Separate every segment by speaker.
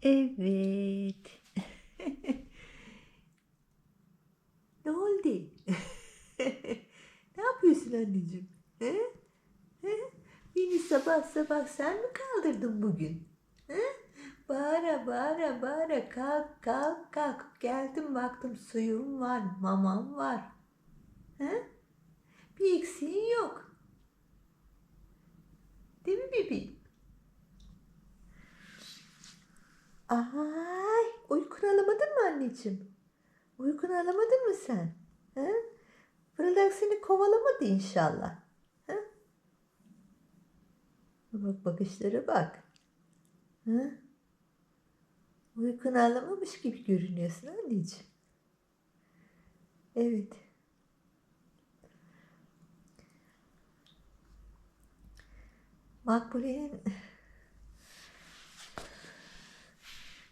Speaker 1: Evet. Ne oldu? Ne yapıyorsun anneciğim? He? He? Beni sabah sabah sen mi kaldırdın bugün? He? Bağıra bağıra bağıra kalk kalk kalk. Geldim baktım suyum var, mamam var. He? Bir eksiğin yok. Değil mi bebeğim? Ay, uykunu alamadın mı anneciğim? Uykunu alamadın mı sen? He? Fırıldak seni kovalamadı inşallah. He? Bak bakışlara bak. He? Uykunu alamamış gibi görünüyorsun anneciğim. Evet. Makbule'nin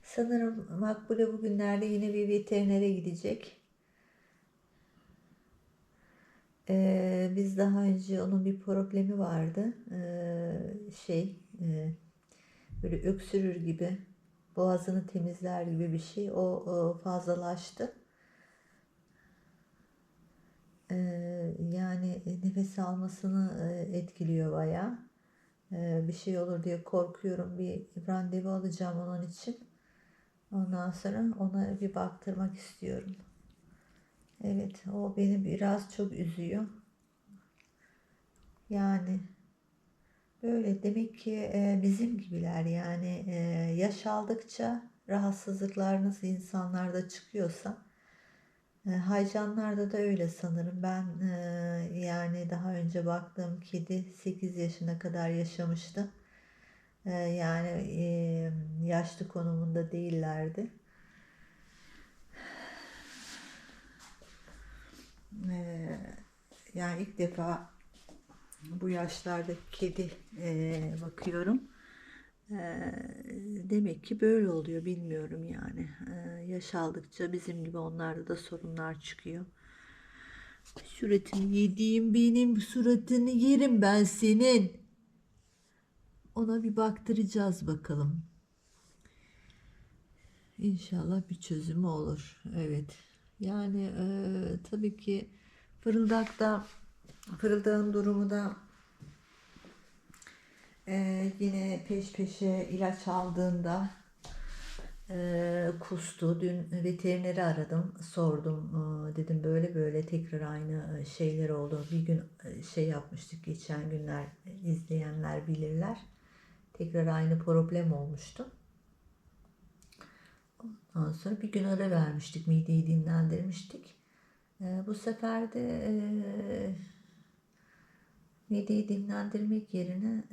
Speaker 1: sanırım Makbule bugünlerde yine bir veterinere gidecek. Biz daha önce onun bir problemi vardı. Böyle öksürür gibi, boğazını temizler gibi bir şey. O fazlalaştı. Yani nefes almasını etkiliyor bayağı. Bir şey olur diye korkuyorum. Bir randevu alacağım onun için. Ondan sonra ona bir baktırmak istiyorum. Evet, o beni biraz çok üzüyor. Yani böyle demek ki bizim gibiler yani yaş aldıkça rahatsızlıklarınız insanlarda çıkıyorsa haycanlarda da öyle sanırım. Ben yani daha önce baktığım kedi 8 yaşına kadar yaşamıştı. Yani yaşlı konumunda değillerdi. E, Yani ilk defa bu yaşlarda kedi bakıyorum. E, Demek ki böyle oluyor bilmiyorum yani. Yaş aldıkça bizim gibi onlarda da sorunlar çıkıyor. Suratını yediğim benim suratını yerim ben senin. Ona bir baktıracağız bakalım. İnşallah bir çözümü olur. Evet. Yani tabii ki fırıldakta fırıldağın durumu da yine peş peşe ilaç aldığında kustu. Dün veterineri aradım, sordum. Dedim böyle böyle tekrar aynı şeyler oldu. Bir gün şey yapmıştık geçen günler izleyenler bilirler. Tekrar aynı problem olmuştu. Ondan sonra bir gün ara vermiştik, mideyi dinlendirmiştik. Bu sefer de mideyi dinlendirmek yerine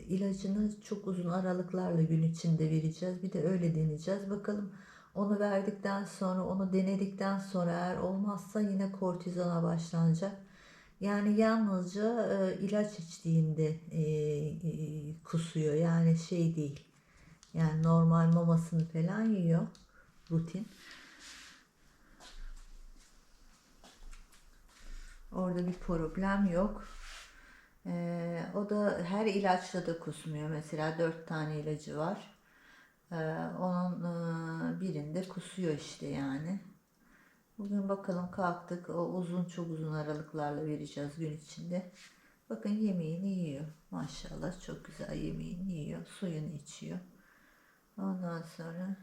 Speaker 1: ilacını çok uzun aralıklarla gün içinde vereceğiz. Bir de öyle deneyeceğiz. Bakalım onu verdikten sonra, onu denedikten sonra eğer olmazsa yine kortizona başlanacak. Yani yalnızca ilaç içtiğinde kusuyor. Yani şey değil. Yani normal mamasını falan yiyor. Rutin. Orada bir problem yok. O da her ilaçla da kusmuyor. Mesela 4 tane ilacı var. Onun birinde kusuyor işte yani. Bugün bakalım kalktık. O uzun çok uzun aralıklarla vereceğiz gün içinde. Bakın yemeğini yiyor. Maşallah çok güzel yemeğini yiyor. Suyunu içiyor. Ondan sonra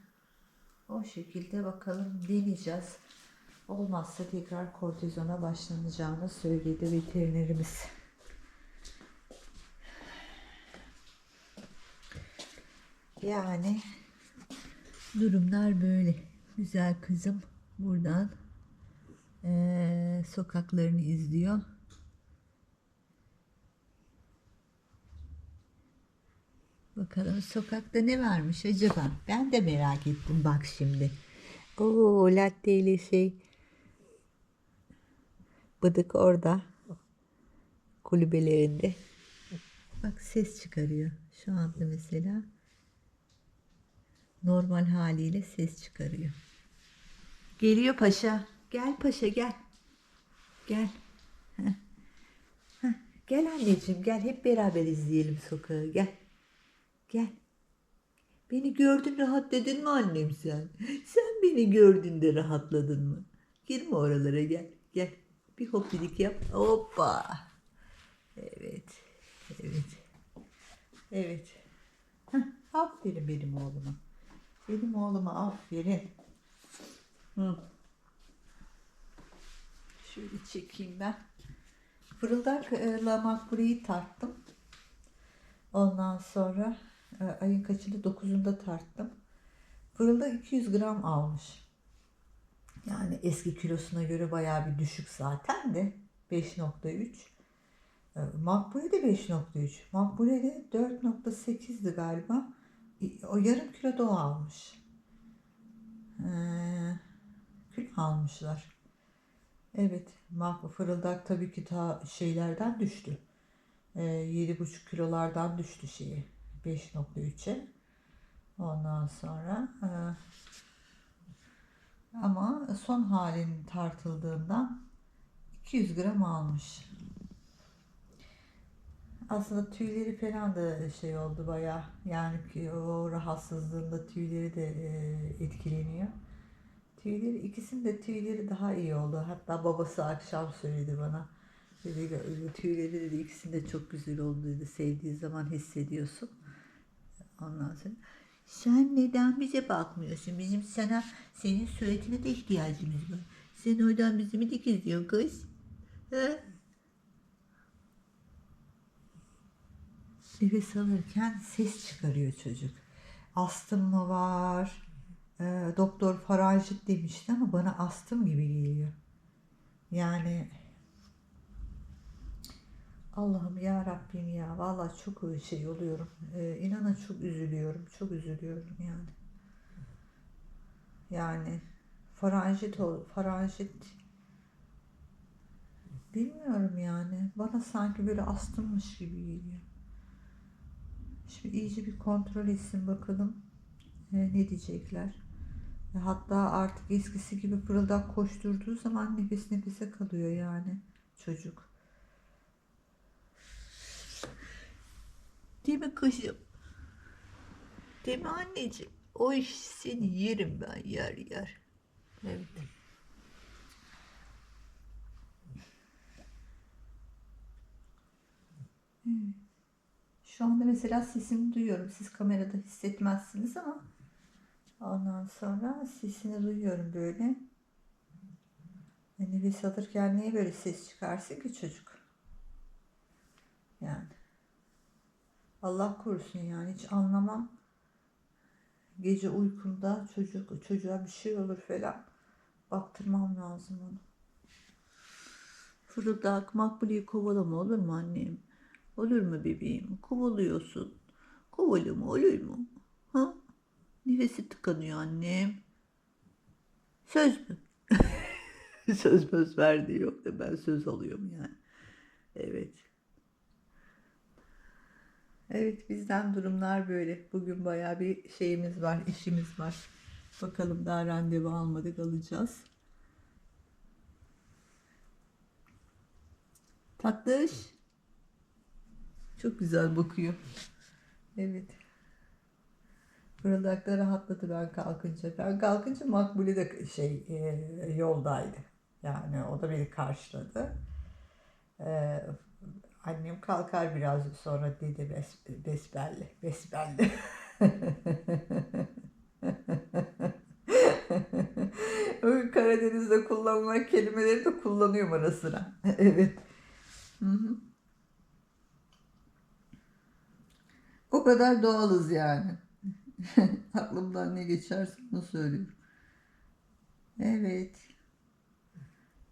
Speaker 1: o şekilde bakalım deneyeceğiz. Olmazsa tekrar kortizona başlanacağını söyledi veterinerimiz. Yani durumlar böyle. Güzel kızım buradan sokaklarını izliyor. Bakalım sokakta ne varmış acaba? Ben de merak ettim bak şimdi. Oo, latte ile şey bıdık orada kulübelerinde. Bak ses çıkarıyor. Şu anda mesela normal haliyle ses çıkarıyor. Geliyor paşa. Gel paşa gel. Gel. Gel anneciğim gel hep beraber izleyelim sokağı gel. Gel. Beni gördün rahatladın mı annem sen? Sen beni gördün de rahatladın mı? Girme oralara, gel. Gel. Bir hoppidik yap. Hoppa. Evet. Evet. Evet. Heh, aferin benim oğluma. Benim oğluma aferin. Hı. Şöyle çekeyim ben. Fırıldakla makbuleyi tarttım. Ondan sonra ayın kaçında? 9'unda tarttım. Fırıldak 200 gram almış. Yani eski kilosuna göre bayağı bir düşük zaten de. 5,3. Makbule de 5,3. Makbule de 4,8'di galiba. O yarım kilo da o almış. Kül almışlar. Evet. Fırıldak tabii ki ta şeylerden düştü. 7,5 kilolardan düştü şeyi. 5,3'e. Ondan sonra ama son halinin tartıldığından 200 gram almış. Aslında tüyleri falan da şey oldu bayağı. Yani ki o rahatsızlığında tüyleri de etkileniyor. İkisinin de tüyleri daha iyi oldu. Hatta babası akşam söyledi bana. Dedi, tüyleri dedi ikisinde çok güzel oldu dedi. Sevdiği zaman hissediyorsun. Ondan sonra sen neden bize bakmıyorsun? Senin suratına da ihtiyacımız var. Sen oradan bizi mi dikizliyorsun kız? He? Nefes alırken ses çıkarıyor çocuk. Astım mı var? Doktor faranjit demişti ama bana astım gibi geliyor. Yani Allah'ım ya Rabbim ya. Vallahi çok şey oluyorum. İnanın çok üzülüyorum. Çok üzülüyorum yani. Yani faranjit bilmiyorum yani. Bana sanki böyle astımmış gibi geliyor. Şimdi iyice bir kontrol etsin bakalım. Ne diyecekler. Hatta artık eskisi gibi fırıldak koşturduğu zaman nefes nefese kalıyor yani çocuk. Değil mi kızım? Değil mi anneciğim? O iş seni yerim ben yer yer. Evet. Şu anda mesela sesini duyuyorum. Siz kamerada hissetmezsiniz ama ondan sonra sesini duyuyorum böyle. Nefes alırken niye böyle ses çıkarsın ki çocuk? Yani Allah korusun yani hiç anlamam. Gece uykumda çocuğa bir şey olur falan. Baktırmam lazım onu. Fırıldak Makbule'yi kovalama olur mu annem? Olur mu bebeğim? Kovalıyorsun. Kovalama olur mu? Ha? Nefesi tıkanıyor annem. Söz mü? Söz verdiği yok da ben söz alıyorum yani. Evet. Evet bizden durumlar böyle. Bugün bayağı bir şeyimiz var, işimiz var. Bakalım daha randevu almadık alacağız. Tatlış. Çok güzel bakıyor. Evet. Fırıldakta rahatladı ben kalkınca. Ben kalkınca Makbule de yoldaydı. Yani o da beni karşıladı. E, Annem kalkar biraz sonra dedi besbelli. Besbelli. O Karadeniz'de kullanılan kelimeleri de kullanıyorum ara sıra. Evet. Hı hı. O kadar doğalız yani. Aklımdan ne geçerse onu söylüyorum. Evet.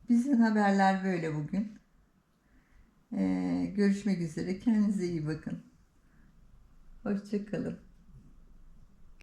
Speaker 1: Bizim haberler böyle bugün. Görüşmek üzere. Kendinize iyi bakın. Hoşça kalın.